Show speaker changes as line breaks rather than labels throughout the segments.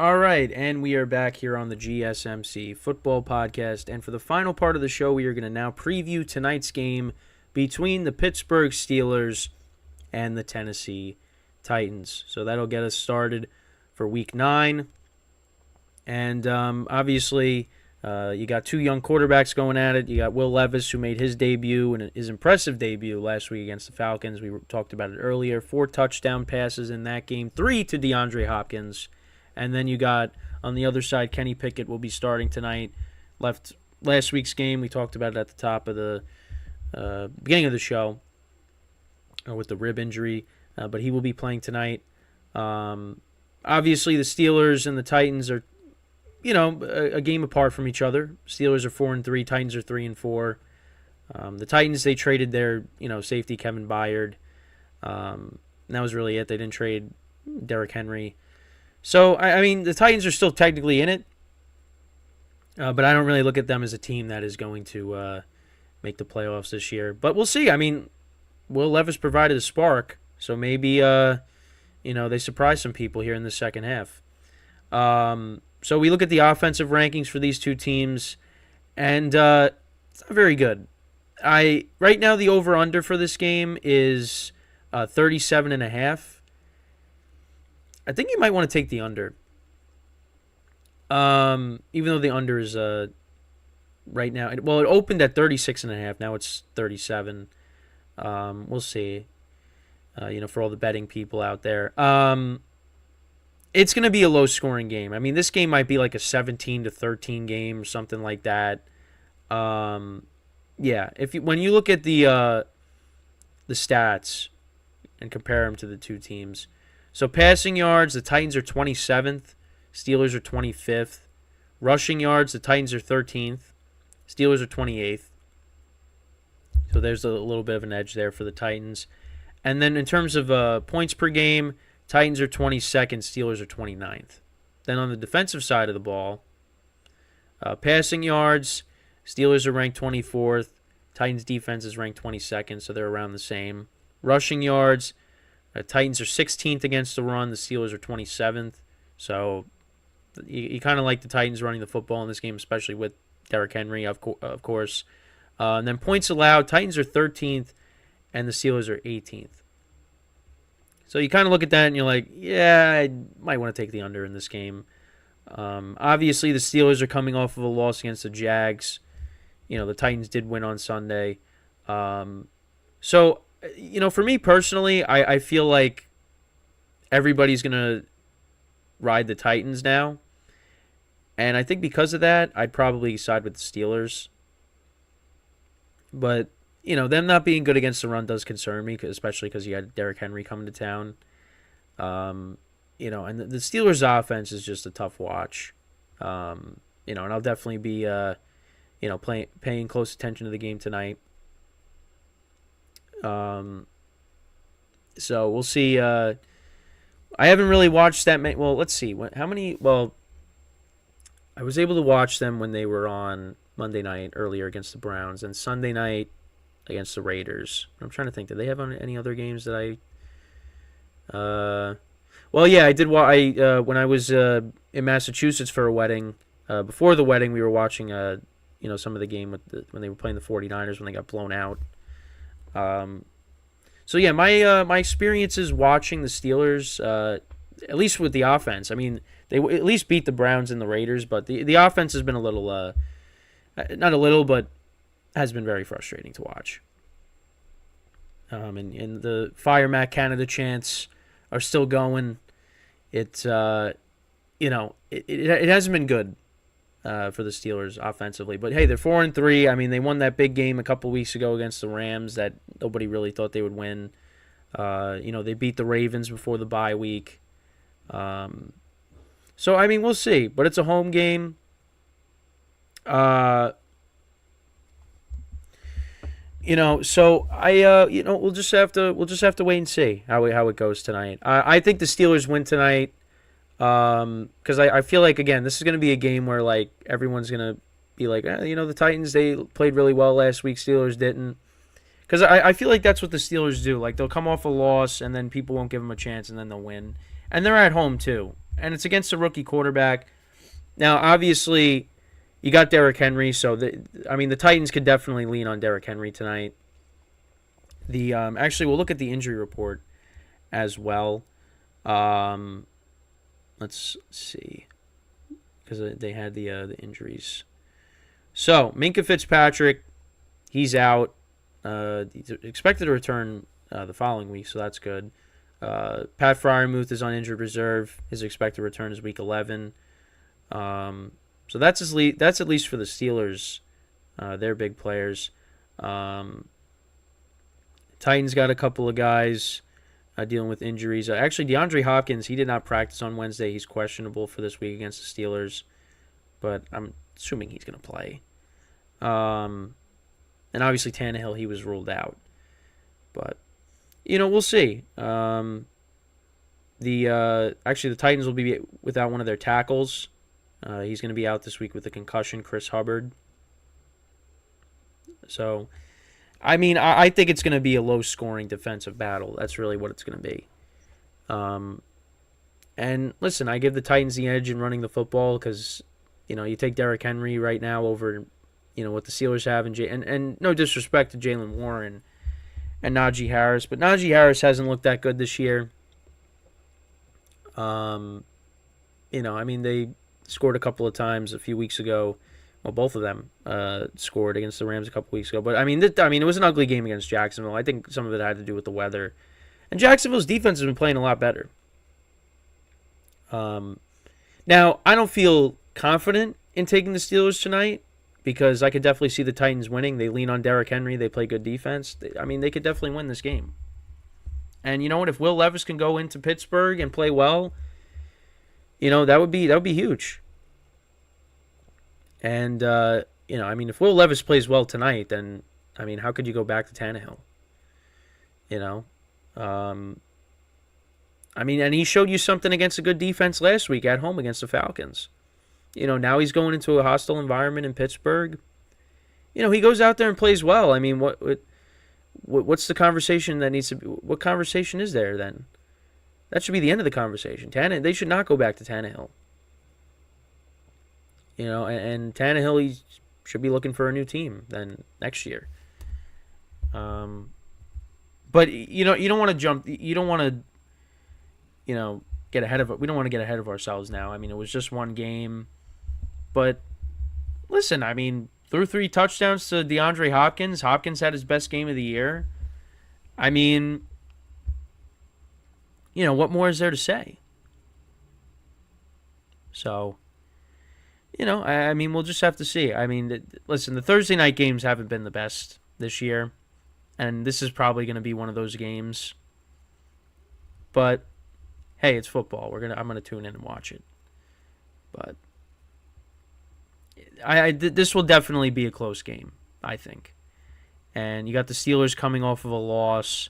All right, and we are back here on the GSMC football podcast. And for the final part of the show, we are going to now preview tonight's game between the Pittsburgh Steelers and the Tennessee Titans. So that'll get us started for Week 9. And obviously, you got two young quarterbacks going at it. You got Will Levis, who made his debut and his impressive debut last week against the Falcons. We talked about it earlier. 4 touchdown passes in that game, 3 to DeAndre Hopkins. And then you got, on the other side, Kenny Pickett will be starting tonight. Left last week's game. We talked about it at the top of the beginning of the show with the rib injury. But he will be playing tonight. Obviously, the Steelers and the Titans are, a game apart from each other. Steelers are 4-3. Titans are 3-4. The Titans, they traded their, safety Kevin Byard. And that was really it. They didn't trade Derrick Henry. So, I mean, the Titans are still technically in it, but I don't really look at them as a team that is going to make the playoffs this year. But we'll see. I mean, Will Levis provided a spark, so maybe, they surprise some people here in the second half. So we look at the offensive rankings for these two teams, and it's not very good. Right now, the over-under for this game is 37.5. I think you might want to take the under. Even though the under is right now, it opened at 36.5. Now it's 37. We'll see. For all the betting people out there, it's going to be a low-scoring game. I mean, this game might be like a 17-13 game or something like that. When you look at the stats and compare them to the two teams. So passing yards, the Titans are 27th. Steelers are 25th. Rushing yards, the Titans are 13th. Steelers are 28th. So there's a little bit of an edge there for the Titans. And then in terms of points per game, Titans are 22nd. Steelers are 29th. Then on the defensive side of the ball, passing yards, Steelers are ranked 24th. Titans defense is ranked 22nd, so they're around the same. Rushing yards, Titans are 16th against the run. The Steelers are 27th. So you kind of like the Titans running the football in this game, especially with Derrick Henry, of course. And then points allowed, Titans are 13th, and the Steelers are 18th. So you kind of look at that, and you're like, yeah, I might want to take the under in this game. Obviously, the Steelers are coming off of a loss against the Jags. The Titans did win on Sunday. For me personally, I feel like everybody's going to ride the Titans now. And I think because of that, I'd probably side with the Steelers. But, them not being good against the run does concern me, especially because you had Derrick Henry coming to town. And the Steelers' offense is just a tough watch. And I'll definitely be, paying close attention to the game tonight. So we'll see. I haven't really watched that many. Well, let's see. How many? Well, I was able to watch them when they were on Monday night earlier against the Browns and Sunday night against the Raiders. I'm trying to think. Did they have any other games that I? Well, yeah, I did. When I was in Massachusetts for a wedding. Before the wedding, we were watching some of the game when they were playing the 49ers when they got blown out. So yeah, my experiences watching the Steelers, at least with the offense. I mean, they at least beat the Browns and the Raiders, but the offense has been a little, not a little, but has been very frustrating to watch. And the Fire Matt Canada chants are still going. It hasn't been good for the Steelers offensively. But hey, they're 4-3. I mean, they won that big game a couple weeks ago against the Rams that nobody really thought they would win. They beat the Ravens before the bye week. So I mean, we'll see. But it's a home game. So we'll just have to wait and see how it goes tonight. I think the Steelers win tonight. Because I feel like, again, this is going to be a game where, like, everyone's going to be like, the Titans, they played really well last week, Steelers didn't. Because I feel like that's what the Steelers do. Like, they'll come off a loss, and then people won't give them a chance, and then they'll win. And they're at home, too. and it's against a rookie quarterback. Now, obviously, you got Derrick Henry, so the Titans could definitely lean on Derrick Henry tonight. Actually, we'll look at the injury report as well. Let's see, because they had the injuries. So Minkah Fitzpatrick, he's out. He's expected to return the following week, so that's good. Pat Freiermuth is on injured reserve. His expected return is week 11. So that's at least for the Steelers. They're big players. Titans got a couple of guys dealing with injuries. Actually, DeAndre Hopkins, he did not practice on Wednesday. He's questionable for this week against the Steelers, but I'm assuming he's going to play. And obviously Tannehill, he was ruled out. But, we'll see. Actually, the Titans will be without one of their tackles. He's going to be out this week with a concussion, Chris Hubbard. So, I think it's going to be a low-scoring defensive battle. That's really what it's going to be. And listen, I give the Titans the edge in running the football because, you take Derrick Henry right now over, what the Steelers have, and no disrespect to Jalen Warren and Najee Harris, but Najee Harris hasn't looked that good this year. They scored a couple of times a few weeks ago. Well, both of them scored against the Rams a couple weeks ago. But, it was an ugly game against Jacksonville. I think some of it had to do with the weather. And Jacksonville's defense has been playing a lot better. Now, I don't feel confident in taking the Steelers tonight because I could definitely see the Titans winning. They lean on Derrick Henry. They play good defense. They could definitely win this game. And you know what? If Will Levis can go into Pittsburgh and play well, that would be huge. And, if Will Levis plays well tonight, then, how could you go back to Tannehill? And he showed you something against a good defense last week at home against the Falcons. Now he's going into a hostile environment in Pittsburgh. He goes out there and plays well. What's the conversation that needs to be? What conversation is there then? That should be the end of the conversation. They should not go back to Tannehill. And Tannehill, he should be looking for a new team then next year. But you don't want to jump. You don't want to, get ahead of it. We don't want to get ahead of ourselves now. It was just one game, but listen, threw 3 touchdowns to DeAndre Hopkins. Hopkins had his best game of the year. What more is there to say? So. We'll just have to see. Listen, the Thursday night games haven't been the best this year, and this is probably going to be one of those games. But hey, it's football. I'm gonna tune in and watch it. But this will definitely be a close game, I think. And you got the Steelers coming off of a loss.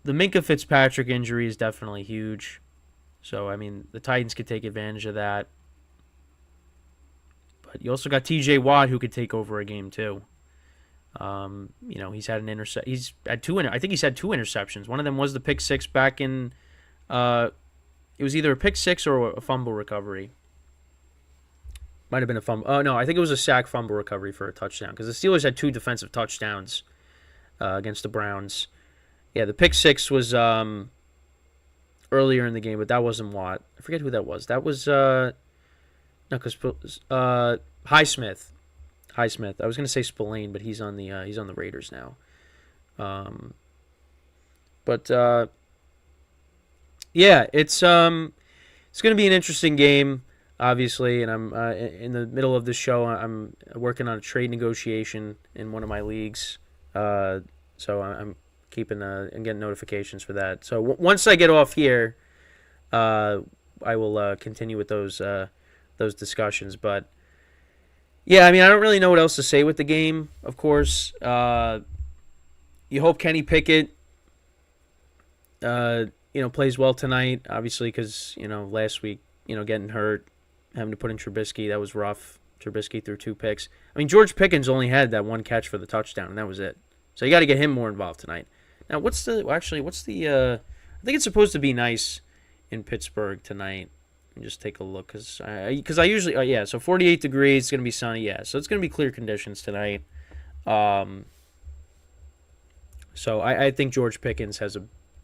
The Minkah Fitzpatrick injury is definitely huge. So the Titans could take advantage of that. But you also got T.J. Watt who could take over a game too. He's had an He's had two. I think he's had 2 interceptions. One of them was the pick six back in. It was either a pick six or a fumble recovery. Might have been a fumble. Oh no, I think it was a sack fumble recovery for a touchdown because the Steelers had 2 defensive touchdowns against the Browns. Yeah, the pick six was earlier in the game, but that wasn't Watt. I forget who that was. That was. No, because Highsmith. I was going to say Spillane, but he's on the Raiders now. It's going to be an interesting game, obviously. And I'm in the middle of the show. I'm working on a trade negotiation in one of my leagues, so I'm keeping and getting notifications for that. So once I get off here, I will continue with those discussions. But yeah, I don't really know what else to say with the game. Of course, you hope Kenny Pickett, plays well tonight. Obviously, because last week, getting hurt, having to put in Trubisky, that was rough. Trubisky threw 2 picks. George Pickens only had that 1 catch for the touchdown, and that was it. So you got to get him more involved tonight. Now, I think it's supposed to be nice in Pittsburgh tonight. Just take a look because I usually so 48 degrees. It's gonna be sunny. Yeah, so it's gonna be clear conditions tonight. So I think George Pickens has a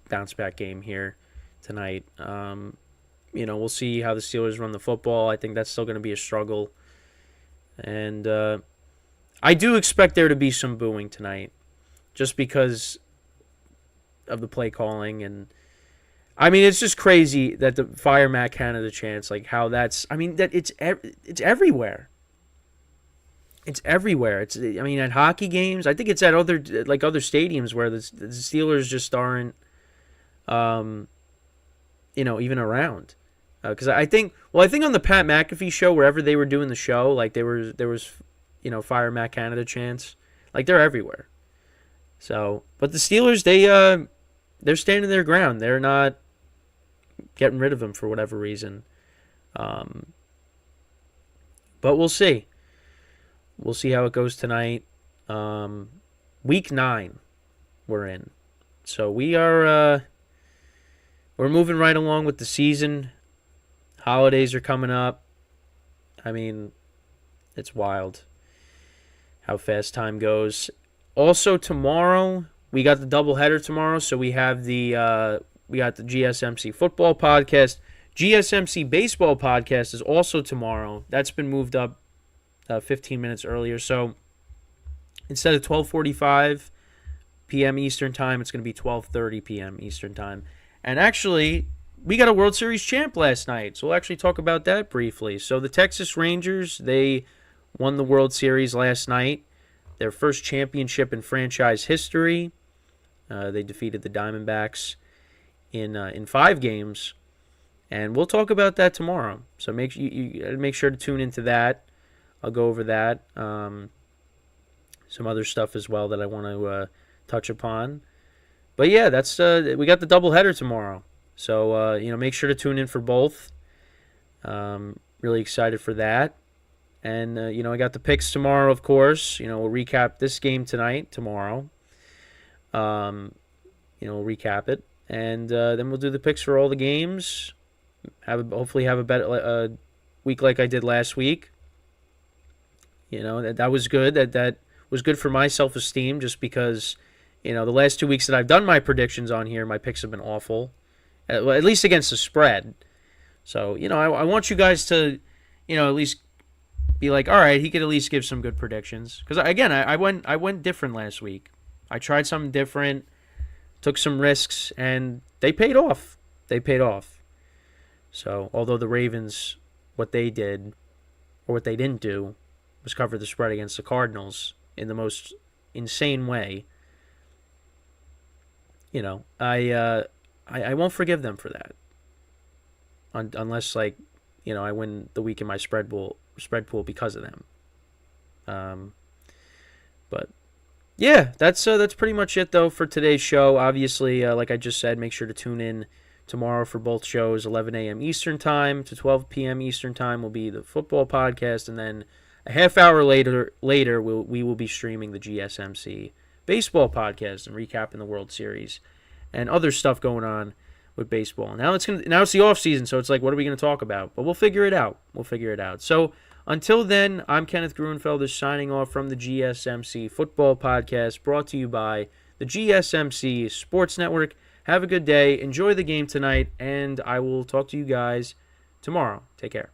bounce back game here tonight. We'll see how the Steelers run the football. I think that's still going to be a struggle. And I do expect there to be some booing tonight just because of the play calling. And, I mean, it's just crazy that the fire Matt Canada chants, like how that's, I mean, that it's everywhere. It's everywhere. At hockey games, I think it's at other stadiums where the Steelers just aren't, even around. Because I think on the Pat McAfee show, wherever they were doing the show, like there was Fire Matt Canada chants, like they're everywhere. So, but the Steelers, they're standing their ground. They're not getting rid of him for whatever reason. But we'll see. We'll see how it goes tonight. Week 9, we're in. So we're moving right along with the season. Holidays are coming up. I mean, it's wild how fast time goes. Also tomorrow, we got the doubleheader tomorrow. So we got the GSMC football podcast. GSMC baseball podcast is also tomorrow. That's been moved up 15 minutes earlier. So instead of 12:45 p.m. Eastern time, it's going to be 12:30 p.m. Eastern time. And actually, we got a World Series champ last night, so we'll actually talk about that briefly. So the Texas Rangers, they won the World Series last night, their first championship in franchise history. They defeated the Diamondbacks in 5 games, and we'll talk about that tomorrow. So make sure to tune into that. I'll go over that. Some other stuff as well that I want to touch upon. But yeah, that's we got the doubleheader tomorrow. So make sure to tune in for both. Really excited for that. And I got the picks tomorrow, of course. We'll recap this game tomorrow. We'll recap it, and then we'll do the picks for all the games. Hopefully have a better week like I did last week. That was good. That was good for my self-esteem, just because, the last 2 weeks that I've done my predictions on here, my picks have been awful, at least against the spread. So, I want you guys to, at least be like, all right, he could at least give some good predictions. Because, again, I went different last week. I tried something different, took some risks, and they paid off. So, although the Ravens, what they did, or what they didn't do, was cover the spread against the Cardinals in the most insane way. I won't forgive them for that. Unless, I win the week in my spread pool because of them. But yeah, that's pretty much it though for today's show. Obviously, like I just said, make sure to tune in tomorrow for both shows. 11 a.m. Eastern Time to 12 p.m. Eastern Time will be the football podcast, and then a half hour later we will be streaming the GSMC baseball podcast and recapping the World Series and other stuff going on with baseball. Now it's the off season, so it's like, what are we going to talk about? But we'll figure it out. So until then, I'm Kenneth Gruenfelder signing off from the GSMC football podcast, brought to you by the GSMC Sports Network. Have a good day. Enjoy the game tonight, and I will talk to you guys tomorrow. Take care.